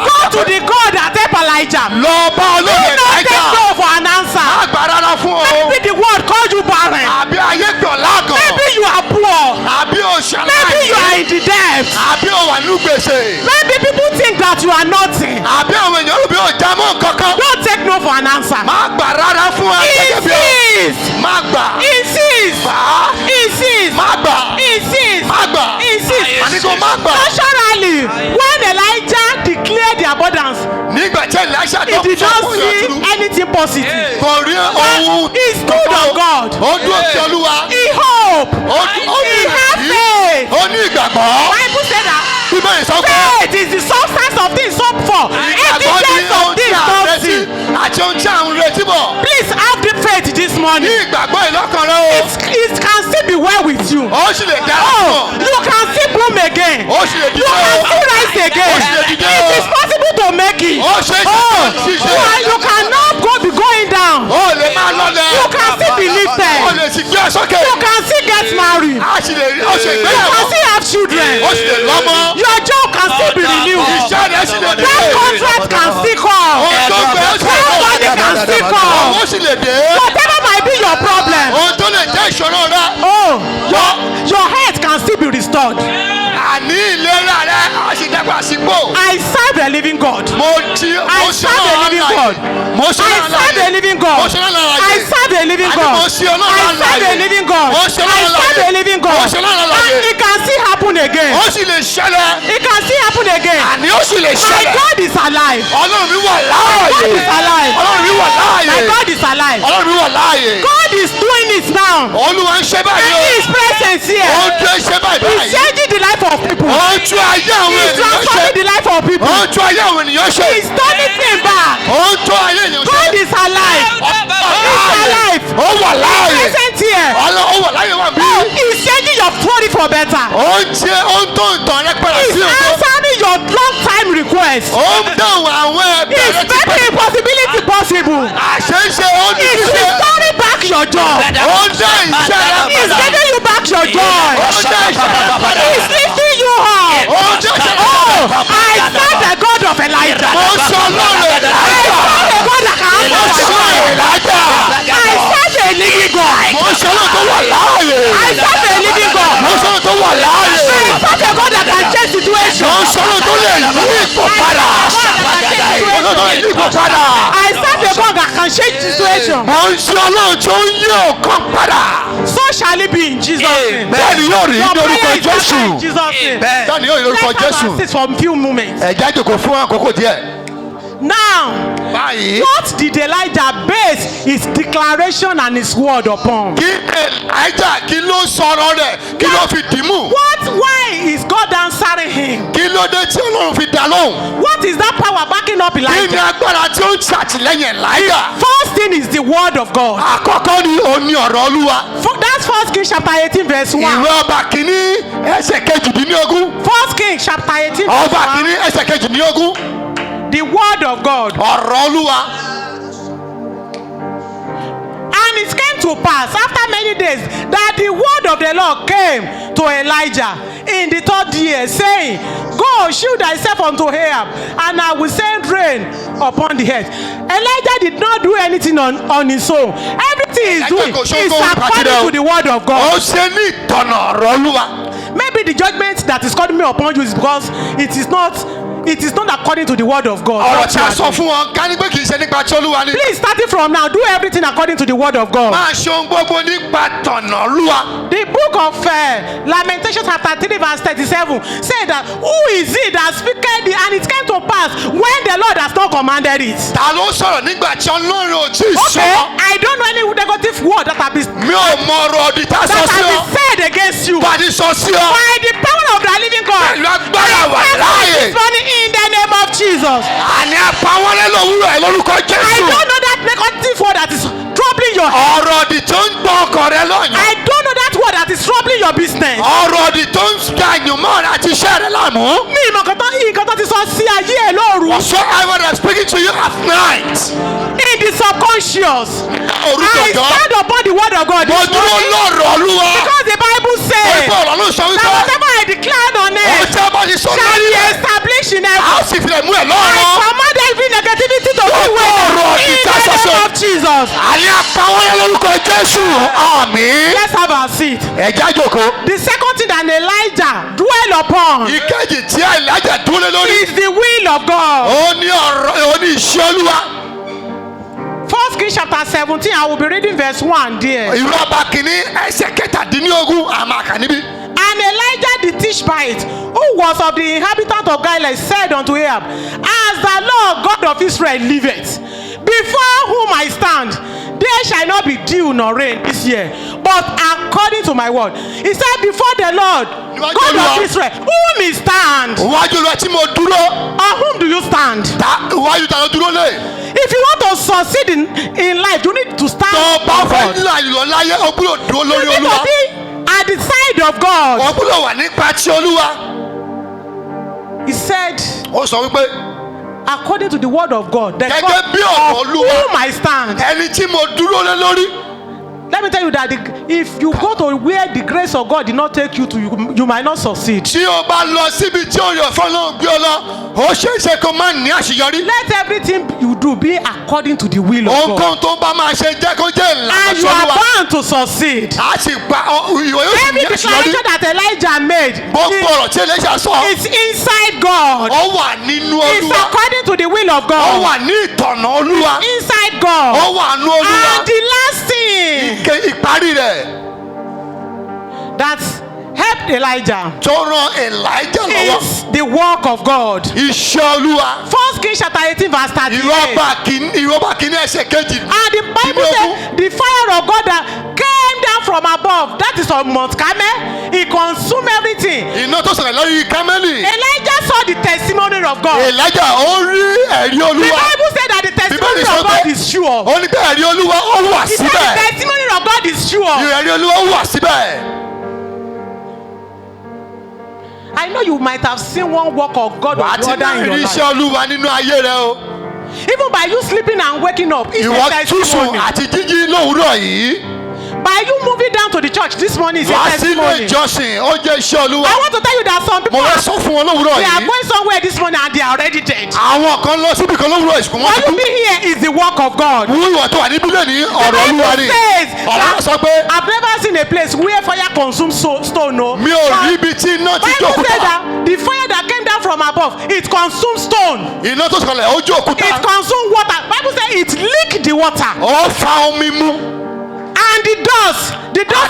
Go to the God that help Elijah. lọ bá Ọlọ́run Do not take Elijah. no for an answer. má gbà rárá fún o. Maybe the world called you barren. àbí ayé gbọ̀ lágàn. Maybe you are poor. àbí o Maybe you are ṣàlàyé. in the debt. àbí o wà nínú gbèsè. Maybe people think that you are nothing. àbí àwọn èèyàn rò bí o já mọ́ kankan. Don't take no for an answer. má gbà rárá fún wa gẹ́gẹ́ bí o. Insist. má gbà. Insist. gbà á. Insist. má gbà. Insist. má gbà. Insist. àní kò má gbà. Naturally, when Elijah declared the abundance, nígbà tí Elisha he tó did fún not ìyàtúrú. see anything positive. kò rí ohun. He stood on God. ó dúró sí Olúwa. He hoped. ó ní He had ìrètí. faith. ó ní ìgbàgbọ́. Bible said that bíbélì sọ pé. faith is the substance of things hoped for, ìgbàgbọ́ ní evidence of ohun tí things a not retí seen. àti ohun tí a ń retí bọ̀. Please have the faith this ní morning. ìgbàgbọ́ ìlọ́kàn rẹ o. It can still be well with you. ó sì lè dára Oh, fún ọ. you can still bloom again. ó sì lè You dìde can o. still rise again. ó sì lè dìde It o. is possible to make it. ó ṣe é Oh, ṣe ṣe. you cannot be going down. ó lè máa lọlẹ̀. You can still be ó lifted. lè sì gbé ọ sókè. You can still get married. a sì lè ó ṣe You ìgbéyàwó. can still have children. ó sì lè lọ́mọ. Your job can still be renewed. iṣẹ́ rẹ̀ sì lè dé. That contract can still come. ohun tó gbé ó sì lè Somebody can still come. ó sì lè dé. Whatever might be your problem, ohun tó lè jẹ́ ìṣòro rẹ. oh, your health can still be restored. àní ìlera rẹ a sì dàgbà sípò. I serve a living God. mo I ṣe serve a náà living láàyè. God. mo ṣe I náà serve a láàyè. living mo God. ṣe náà láàyè. I serve a living Àní God. mo ṣe ọlọ́run I serve a láàyè. living God. mo ṣe I ọlọ́run serve láàyè. a living mo God. ṣe ọlọ́run And láàyè. it can still happen again. ó sì lè ṣẹlẹ̀. It can still happen again. àní ó sì lè My ṣẹlẹ̀. God is alive. ọlọ́run mi wà God láàyè. is alive. ọlọ́run mi wà My láàyè. God is alive. ọlọ́run mi wà láàyè. God is doing it now. olúwa ń ṣe báyìí And o. His presence here. ó ń tún ṣe báyìí He's báyìí. changing the life of people. ó ń tún ayé àwọn He's ènìyàn ṣe. transforming the life of people. ó ń tún ayé àwọn ènìyàn ṣe. He's turning things back. ó ń tún ayé ènìyàn ṣe. God is alive. He's alive. ó wà láàyè. Present here. ó wà láàyè wà bí. He's changing your story for better. ó ń tó ìtàn rẹ padà He's sí òkú. answering your long time request. ó ń dáhùn àwọn ẹgbẹ́ He's rẹ ti pẹ́. making impossibility possible. àṣeṣe ó ní He's ṣíṣe. restoring back your joy. ó ń dá iṣẹ́ rẹ He's padà. giving you back your joy. ó ń dá iṣẹ́ rẹ padà. He's lifting you up. ó ń dá iṣẹ́ rẹ Oh, padà. I serve the God of Elijah. mo sọ lọ́rọ̀ I Èlíjà. serve the God that can mo answer sọ your prayer. Èlíjà. I serve a living God. mo sọ lọ́rọ̀ tó wà láàyè. I serve a living God. mo sọ lọ́rọ̀ tó wà láàyè. I serve a God that can change situation. mo sọ lọ́rọ̀ tó lè yí ipò padà. mo sọ lọ́rọ̀ tó lè yí ipò padà. I serve a God that can change situation. mo ń sọ lọ́rọ̀ tó ń yí ọkàn padà. So shall it be in Jesus' name. bẹ́ẹ̀ ni yóò rí Your ní orúkọ prayer is Jésù. answered in Jesus' name. bẹ́ẹ̀ ni yóò rí ní orúkọ Let's have Jésù. our seats for a few moments. ẹ̀já jòkó fún àkókò díẹ̀. Now, báyìí. what did Elijah base his declaration and his word upon? kí Elijah kí ló sọ̀rọ̀ rẹ̀ kí ló fi dìímù. Why is God answering him? kí ló dé tí Ọlọ́run fi dá lóhùn. What is that power backing up kí ni Elijah? agbára tí ó ń ṣàtìlẹ́yìn Elijah. First thing is the word of God. àkọ́kọ́ ni òní ọ̀rọ̀ Olúwa. That's 1 Kings chapter 18 verse 1. ìwé ọba kìíní ẹsẹ̀ kejìdínlógún. 1 Kings chapter 18 verse ọba 1. kìíní ẹsẹ̀ kejìdínlógún. The word of God. ọ̀rọ̀ Olúwa. And it came to pass after many days that the word of the Lord came to Elijah in the 3rd year, saying, Go, shew thyself unto Ahab, and I will send rain upon the earth. Elijah did not do anything on his own. Everything he's doing is according to the word of God. ó ṣe ní ìtọ̀nà ọ̀rọ̀ Olúwa. Maybe maybe the judgment that is coming upon you is because it is not according to the word of God. ọ̀rọ̀ tí a sọ fún wọn ká ní pé kì í ṣe nípa tí Olúwa ni. Please, starting from now, do everything according to the word of God. máa ṣe ohun gbogbo nípa tọ̀nà Olúwa. The book of Lamentations chapter 3 verse 37 say that who is it that speaketh it, and it came to pass when the Lord has not commanded it. ta ló sọ̀rọ̀ nígbà tí Ọlọ́run ò tí ì sọ. Okay, I don't know any negative word that have been mi ò mọ ọ̀rọ̀ ọ̀dì tá a sọ sí ọ. said against you. bá a ti sọ sí ọ. By the power of the living God. pẹ̀lú agbára wà láàyè. This morning in the name of Jesus. àní apáwọlé lòwúrọ̀ ẹ̀ lórúkọ I Jésù. don't know that negative word that is troubling your head. ọ̀rọ̀ ọ̀dì tó ń gbọ́ ọkọ̀ rẹ lọ́yàn. I don't know that word that is troubling your business. ọ̀rọ̀ ọ̀dì tó ń ga àyùmọ́ rẹ àti iṣẹ́ rẹ láàmú. Mi ìmọ̀ nǹkan tó ti sọ sí ayé ẹ̀ lóru. whatsoever that is speaking to you at night. In the subconscious. orúkọ I jọ. stand upon the word of God. mo dúró lọ́rọ̀ Olúwa. Because the Bible says Ọ̀pọ̀ ọ̀rọ̀ ló sọ that wípé. whatever I declared on ohun earth tí a bá ti sọ shall lórí be ẹ̀. established in a heaven. ó sì fi lè mú ẹ̀ I lọ́rọ̀. command every negativity to be Gbogbo away ọ̀rọ̀ in ìta the ṣoṣo. name of Jesus. àní apáwọlé lórúkọ Jésù. àmín. Let's have our seat. ẹ̀já jòkó. The second thing that Elijah dwell upon ìkejì tí Èlíjà dúró lé lórí. is the will of God. ó ní ọ̀rọ̀ ó ní iṣẹ́ Olúwa. 1 Kings chapter 17, I will be reading verse 1 there. ìwé ọba kìíní ẹsẹ̀ kẹtàdínlógún àmàkà níbí. And Elijah the Tishbite, who was of the inhabitant of Gilead, said unto Ahab, as the Lord God of Israel liveth, before whom I stand, there shall not be dew nor rain this year, but according to my word. He said, before the Lord God of Israel, whom he stand, iwájú Olúwa tí mo dúró. on whom do you stand? iwájú ta ló dúró lé. If you want to succeed in life, you need to stand tó bá on fẹ́ God. là lọ láyé o gbọ́dọ̀ dúró lórí You need Olúwa. to be at the side of God. o gbọ́dọ̀ wà nípa ti Olúwa. He said, ó sọ wípé according to the word of God, the Gẹ́gẹ́ God bí ọ̀rọ̀ of Olúwa. whom I stand. ẹni tí mo dúró lé lórí. Let me tell you that if you go to where the grace of God did not take you to, you might not succeed. tí o bá lọ síbi tí oore ọ̀fẹ́ Ọlọ́run gbé ọ lọ ó ṣeé ṣe kó má ní àṣeyọrí. Let everything you do be according to the will of God. ohunkóhun tó bá máa ṣe jẹ́ kó jẹ́ ìlànà And you are Olúwa. bound to succeed. a sì gba ìwọ yóò sì Every ní àṣeyọrí. declaration that Elijah made gbogbo ọ̀rọ̀ tí Èlíjà sọ is inside God. ó wà nínú It's Olúwa. according to the will of ó God. wà ní ìtọ̀nà Olúwa. Inside ó God. wà nínú Olúwa. And the last thing ìparí rẹ̀ that helped Elijah tó ran Èlíjà lọ́wọ́. is the work of God. iṣẹ́ Olúwa. 1 Kings chapter 18 verse 38. ìrọ́bà kìíní ẹsẹ̀ kejì. And the Bible said the fire of God that came down from above, that is on Mount Carmel, it consumed everything. iná tó sọ̀rọ̀ lórí Kámẹ́lì. Elijah saw the testimony of God. Èlíjà ó rí ẹ̀rí The Olúwa. Bible said that the testimony Bíbélì sọ of God pé is sure. ó ní pé ẹ̀rí Olúwa ó wà He said the síbẹ̀. testimony of God is sure. ẹ̀rí Olúwa ó wà síbẹ̀. I know you might have seen one work of God or wàá the ti other máa in your rí life. iṣẹ́ Olúwa nínú ayé rẹ o. Even by you sleeping and waking up, it's ìwọ a túsùn testimony. àti jíjí lówùúrọ̀ yìí. By you moving down to the church this morning is a wàá sílé testimony. ìjọsìn ó jẹ́ iṣẹ́ Olúwa. I want to tell you that some people mo fẹ́ sọ fún wọn lówùúrọ̀ they are yìí. going somewhere this morning and they are already dead. àwọn kan lọ síbi kan lówùúrọ̀ ìsìnkú wọn What ti you kú. be here is the work of God. wú ìwà tó wà níbí lónìí ọ̀rọ̀ Olúwa ni. says ọ̀rọ̀ náà sọ pé I've never seen a place where fire consumes stone. No. mi ò rí ibi tí iná ti jó Bible said òkúta. that the fire that came down from above, it consumes stone. iná tó sọ̀kalẹ̀ ó jó òkúta. It consumes water. Bible said it leaked the water. ó fa omi mu. And the dust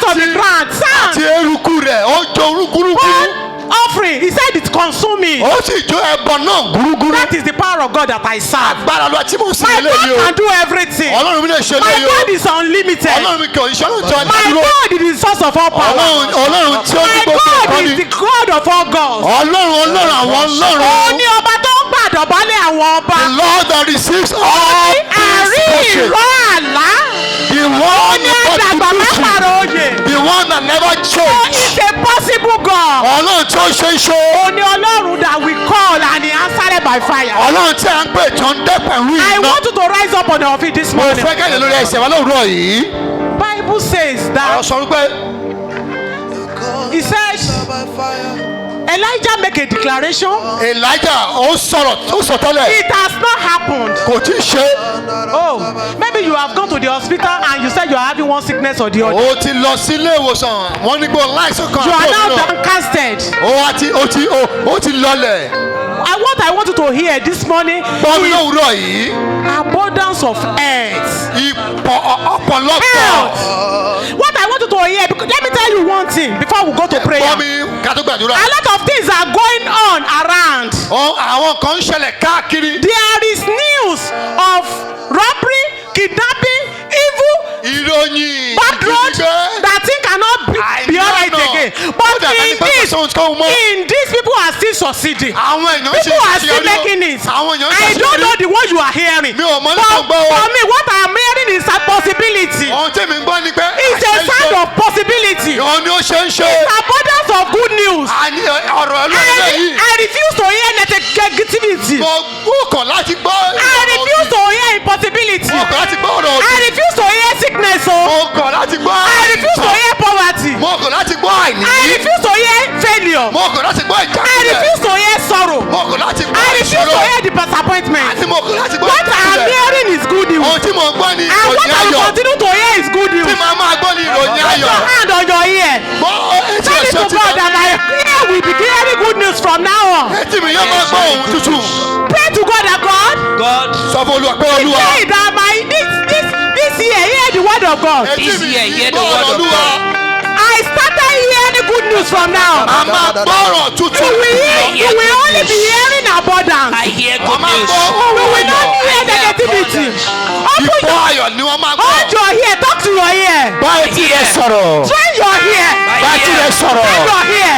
of the ground, àti sand, eruku rẹ̀ ó jó rúkúrúkú. offering. He said it consumed me. ó sì jó ẹbọ náà gúrúgúrú. That is the power of God that I serve. agbára lọ tí mo sì My lè God yí o. can do everything. Ọlọ́run mi lè ṣe My lè yí o. God is unlimited. Ọlọ́run mi kò iṣẹ́ lóun tí wọ́n My dúró. God is the source of all power. Ọlọ́run tí ó ní My gbogbo God nǹkan is ni. the God of all gods. Ọlọ́run àwọn Ó ọlọ́run. ní ọba tó ń gbàdọ̀bálẹ̀ àwọn ọba. The Lord that receives all Ó ní things àrí worship. ìró àlá. The Ó one ní that àdàgbà má never pàrọ̀ òye. The one that never Ó change. is a possible God. Ọlọ́run tí ó ṣe é ṣe. Ó ní Ọlọ́run that we call and he answered by fire. Ọlọ́run tí a ń pè tó ń dẹ́ pẹ̀lú I iná. want you to rise up on your feet this Mo morning. fẹ́ kẹ́lẹ́ lórí ẹsẹ̀ wa lóòrọ̀ yìí. Bible says Ọ̀rọ̀ that sọ wípé he says Elijah make a declaration. Elijah ó sọ tẹ́lẹ̀. It has not happened. Kò tí ì ṣe. Oh, maybe you have gone to the hospital and you said you are having one sickness or the other. O ti lọ sí ilé ìwòsàn, wọ́n ní gbọ́ láìsàn kan. You are now downcasted. O ti lọlẹ̀. I want you to hear this morning. Bọ́ọ̀lù lówùrọ̀ yìí. Abundance of health. Ọ̀pọ̀lọpọ̀. What I want you to hear, because let me tell you one thing before we go to prayer. Bọ́ọ̀mì ká tó gbàdúrà. A lot of things are going on around. Àwọn kan ń ṣẹlẹ̀ káàkiri. There is news of robbery, kidnapping, evil, bad road, that thing cannot be alright again. But in this people are still succeeding. People are still making it. I don't know the one you are hearing. But for me, what I am hearing is a possibility. It's a sign of possibility. It's abundance of good news. I refuse to hear negativity. I refuse to hear impossibility. I refuse to hear sickness. I refuse to hear poverty. I refuse to hear failure. I refuse to hear sorrow. I refuse to hear the disappointment. What I am hearing is good news. And what I will continue to hear is good news. Put your hand on your ear. Tell it to God that my ear will be hearing good news from now on. Pray to God that God say that this year hear the word of God. This year, hear the word of God. I started hearing good news from now. You will only be hearing abundance. I hear good news. We will not hear negativity. Hold your ear. Talk to your ear. Train your ear. Tell your ear.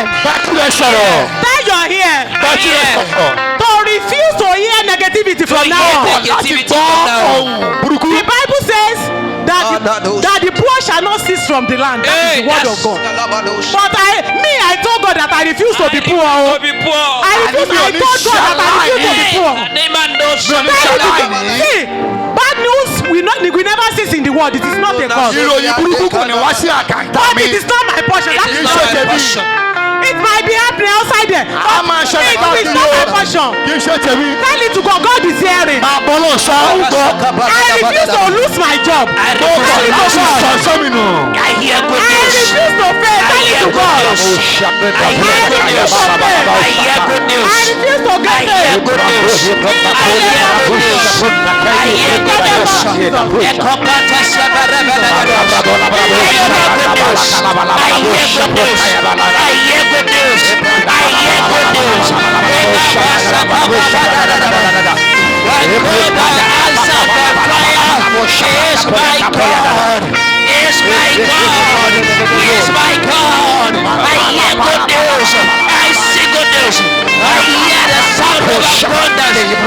To refuse to hear negativity from now on. The Bible says that the poor shall not cease from the land. That is the word of God. But I told God that I refuse to be poor. I told God that I refuse to be poor. See, bad news we never cease in the world. It is not a God. But it is not my portion. That is not my portion. It might be happening outside there. It is not my portion. Tell it to God. God is hearing. I refuse to lose my job. I hear good news. I refuse to fail. Tell it to God. I hear good news. I hear good news. I refuse to get I hear good news. I hear good news. I hear good news. Ekopata shabarabala. I hear good news. I hear good news. I hear good news. God answer by fire. Is my God. Is my God. Is my God. I hear good news. I see good news. I hear the sound of abundance.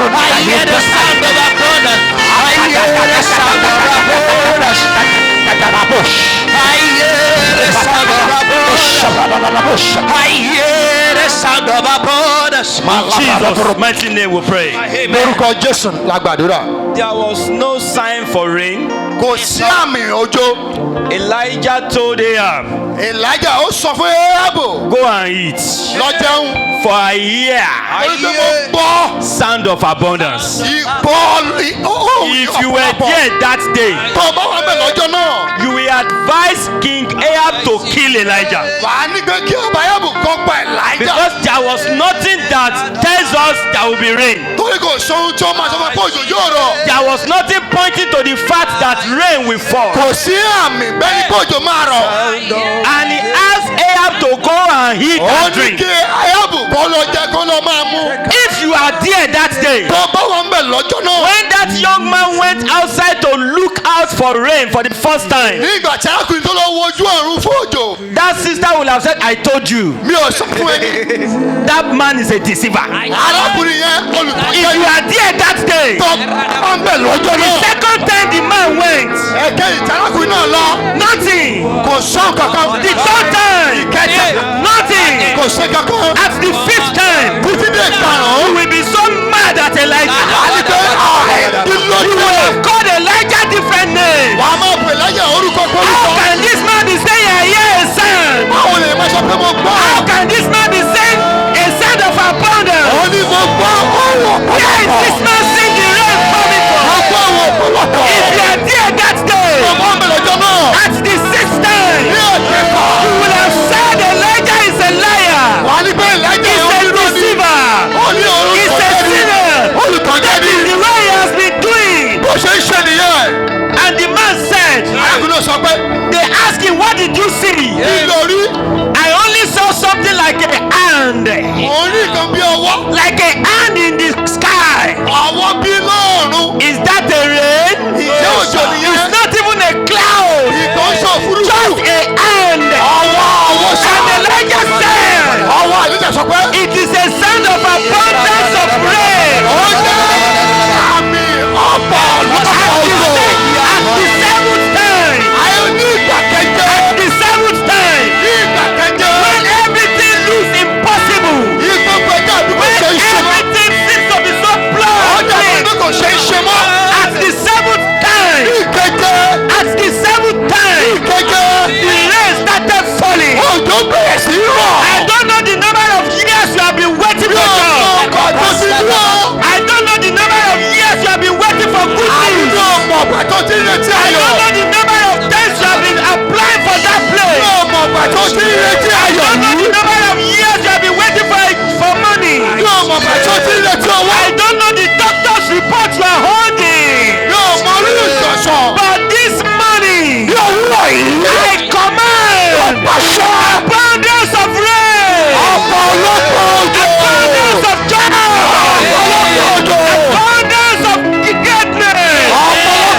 I hear the sound of abundance. I hear the sound of abundance. I hear the sound of abundance. I hear the sound of abundance. Jesus' mighty name we pray. There was no sign for rain. Kò sí àmì òjò. Elijah told Ahab, Elijah ó sọ fún Ahabu. go and eat. Lọ jẹun. For I hear sound of abundance. If you were there that day, tó bá wà bẹ́ẹ̀ lọ́jọ́ náà. you will advise King Ahab to kill Elijah. Wàá ní pé kí ọba Ahabu kó pa Elijah. Because there was nothing that tells us there will be rain. Torí kò sóhun tí ó máa sọ fún pé òjò yóò rọ̀. There was nothing pointing to the fact that rain will fall. Kò sí àmì bẹ́ẹ̀ ni pé òjò máa rọ̀. And he asked Ahab to go and eat and drink. Ó ní kí Ahabu kó lọ jẹ kó lọ máa mú. If you are there that day, tó bá wà bẹ́ẹ̀ lọ́jọ́ náà. when that young man went outside to look out for rain for the first time, ní ìgbà tí arákùnrin tó lọ wojú ọ̀run fún òjò. that sister will have said, I told you. Mi ò sọ fún ẹni. That man is a deceiver. Arákùnrin yẹn olùtọ́jú. If you are there that day, tó bá bẹ́ẹ̀ lọ́jọ́ the náà. second time the man went, ẹ̀kẹ́ ìtàlákùnrin náà lọ. nothing. Kò sọ kankan. The third time, nothing. Kò sí kankan. At the fifth time, Títí dé you karùn-ún. will be so mad at Elijah. Àní pé You will have called Elijah different name. wàá máa pè lẹ́yìn orúkọ How kórúkọ. can this man be saying I hear a sound? Báwo lè máa sọ pé mo gbọ́? How can this man be saying a hand. Like a hand in the sky. Is that a rain? It's not even a cloud. Just a hand. And Elijah said, it is a sign of abundance of rain. At the seventh time, when everything looks impossible, when everything seems to be so blind, at the seventh time, the rain started falling. I don't know the number of years you have been waiting for God. I don't know the number of years you have been waiting for good news. I don't know the number of days you have been applying for that place. I don't know the number of years you have been waiting for money. I don't know the doctor's report you are holding. But this money, I command abundance of rain, abundance of joy, abundance of greatness,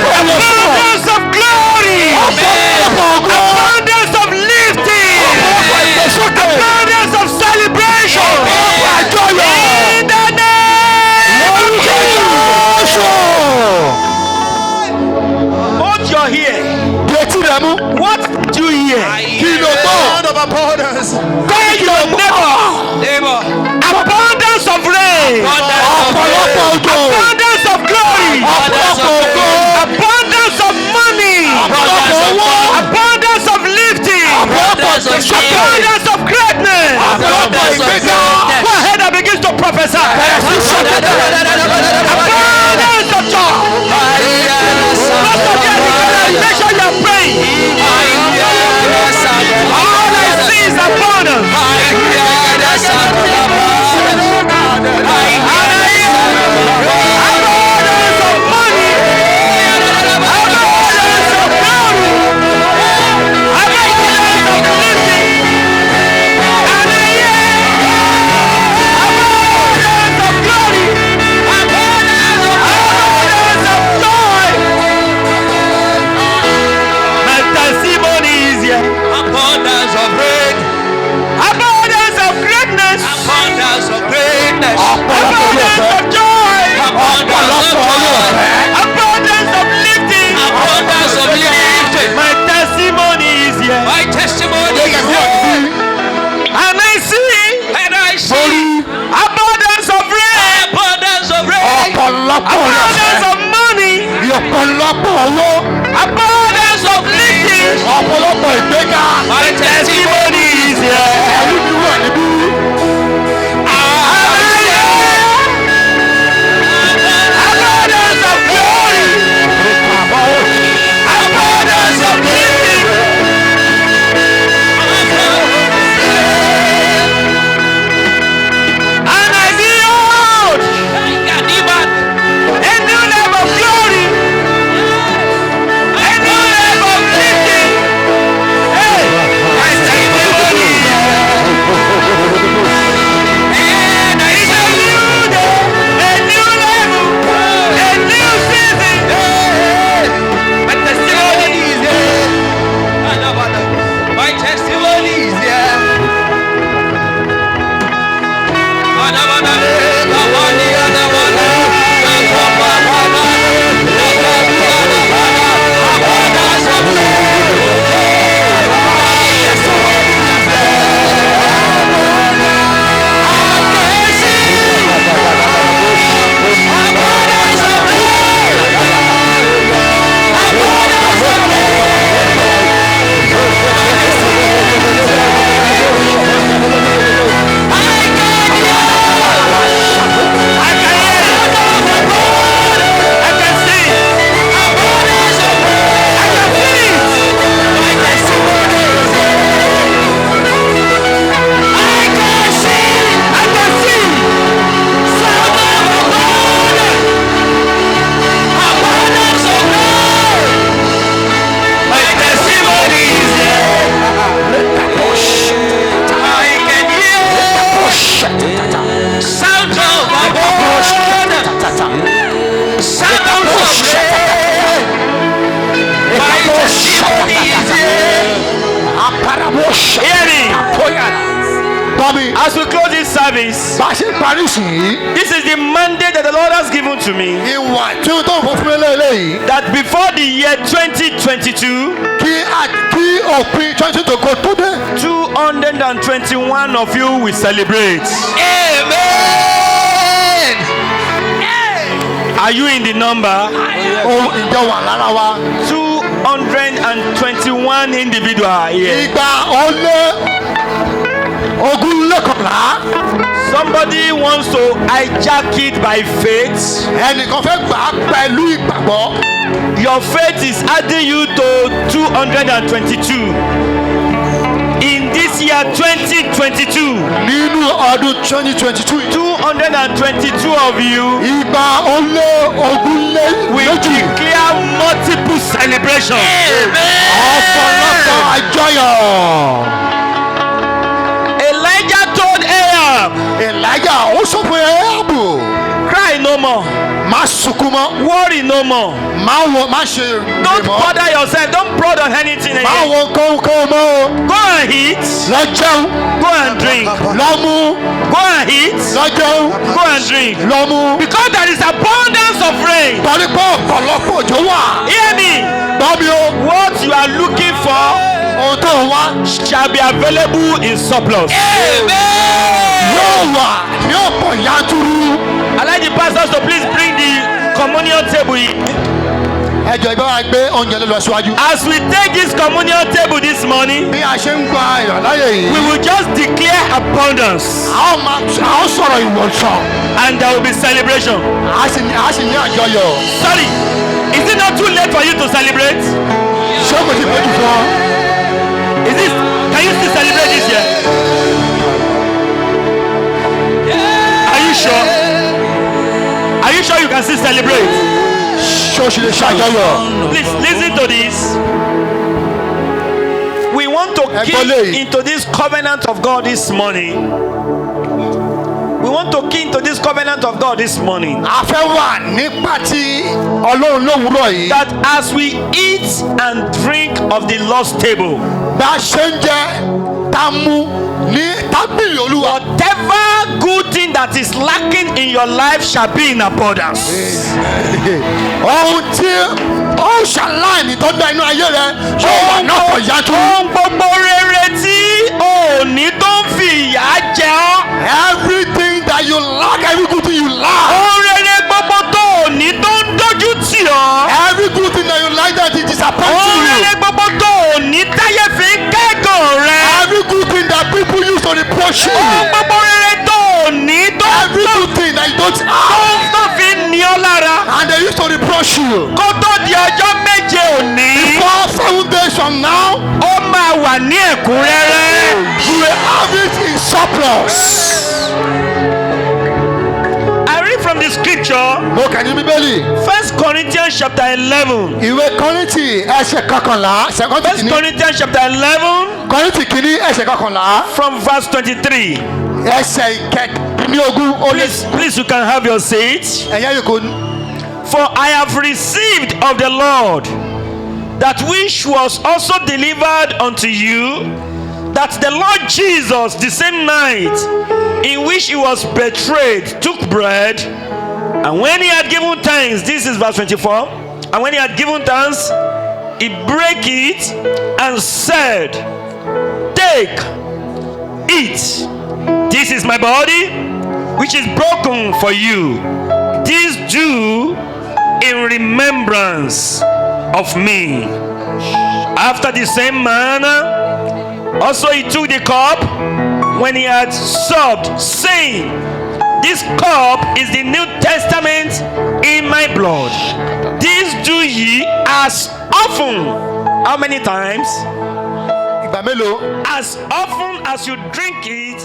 abundance of glory, abundance of lifting, abundance of celebration. In the name of Jesus. Hold your ear. What do you hear? Call your neighbor. Abundance of rain. Abundance of glory. Abundance of money. Abundance of lifting. Abundance of greatness. Go ahead and begin to prophesy. Abundance of joy. Most of you make sure you are praying. All I see is abundance. Abundance of money. Abundance of glory. Abundance of lifting. And abundance of glory. Abundance Hear me. Tommy. As we close this service, Bá a ṣe parí sí. this is the mandate that the Lord has given to me. Ìwà tí ó tó fún mi lélẹ́yìí. That before the year 2022, Kí òpin 2022 tó dé. 221 of you will celebrate. Amen. Are you in the number? Ìjọ wà lára wa. 221 individual here. Ìgbà ó lé ogún lẹ́kọ̀ọ́lá. Somebody wants to hijack it by faith. Ẹnìkan fẹ́ gbà á pẹ̀lú ìgbàgbọ́. Your faith is adding you to 222. In this year 2022, Nínú ọdún 2022. 222 of you Ìgbà ó lé ogún lé will méjì. declare multiple celebrations. Ọ̀pọ̀lọpọ̀ àjọyọ̀. Elijah told Ahab, Elijah ó sọ fún Áhábù. cry no more, Má sunkún mọ́. worry no more. Má ṣe Don't mọ́. bother yourself, don't prod on anything Má again. wo kóńkóń mọ́ o. Go and eat, Lọ jẹun. go and drink. Lọ mu. Go and eat, Lọ jẹun. go and drink. Lọ mu. Because there is abundance of rain. Torí pé ọ̀pọ̀lọpọ̀ òjò wà. Hear me. Gbọ́ mi o. What you are looking for Ohun tó ń wá. shall be available in surplus. Yóò wà ní ọ̀pọ̀ yanturu. I like the pastors to please bring the communion table in. Ẹ jọ̀ọ́ ìbá wa gbé oúnjẹ lọ síwájú. As we take this communion table this morning, Bí a ṣe ń gba ìrọ̀láyè we yìí. will just declare abundance A ó sọ̀rọ̀ ìwòsàn. and there will be celebration. A sì ní àjọyọ̀. Sorry, is it not too late for you to celebrate? Ṣé kò ti péjú fún ọ? Is this, can you still celebrate this year? Are you sure? Are you sure you can still celebrate? Ṣé o ṣì lè ṣàjọyọ̀? Please listen to this. We want to key into this covenant of God this morning. We want to key into this covenant of God this morning. A fẹ́ wà nípa tí Ọlọ́run lówùúrọ̀ yìí. That as we eat and drink of the Lord's table, Bá a ṣe ń jẹ tá a mú ní tábìlì Olúwa. whatever good thing that is lacking in your life shall be in abundance. Ohun tí ó ṣàlàyé tó dá inú ayé rẹ yóò wà náà pọ̀ yanturu. Ohun gbogbo rere tí o ní tó ń fi ìyà jẹ ọ́. Everything that you lack, every good thing you lack. Ohun rere gbogbo tó o ní tó ń dójú tì ọ́. Every good thing that you like that is disappointing Ohun you. rere gbogbo tó o ní táyé fi ń kẹ́gàn rẹ. Every good thing that people use to reproach you. Ohun gbogbo rere tó o ní tó Every good thing that you don't have. tó fi ń ní ọ lára. And they used to reproach you. Kó tó di ọjọ́ méje òní, For 7 days from now, ó máa wà ní ẹ̀kúnrẹ́rẹ́. you will have it in surplus. I read from the scripture, Mo kà ní Bíbélì. 1 Corinthians chapter 11. Ìwé Kọ́ríńtì ẹsẹ̀ kọkànlá. Kọ́ríńtì 1 kìíní. Corinthians chapter 11 Kọ́ríńtì kìíní ẹsẹ̀ kọkànlá. from verse 23. Ẹsẹ̀ ìkẹẹ̀dínlógún ó lé. Please, you can have your seat. Ẹ̀yẹ́ yòókù. For I have received of the Lord that which was also delivered unto you, that the Lord Jesus, the same night in which he was betrayed, took bread, and when he had given thanks, this is verse 24, and when he had given thanks, he brake it and said, take, eat, this is my body, which is broken for you. This do in remembrance of me. After the same manner, also he took the cup when he had supped, saying, this cup is the New Testament in my blood. This do ye as often. How many times? Ìgbà mélòó? As often as you drink it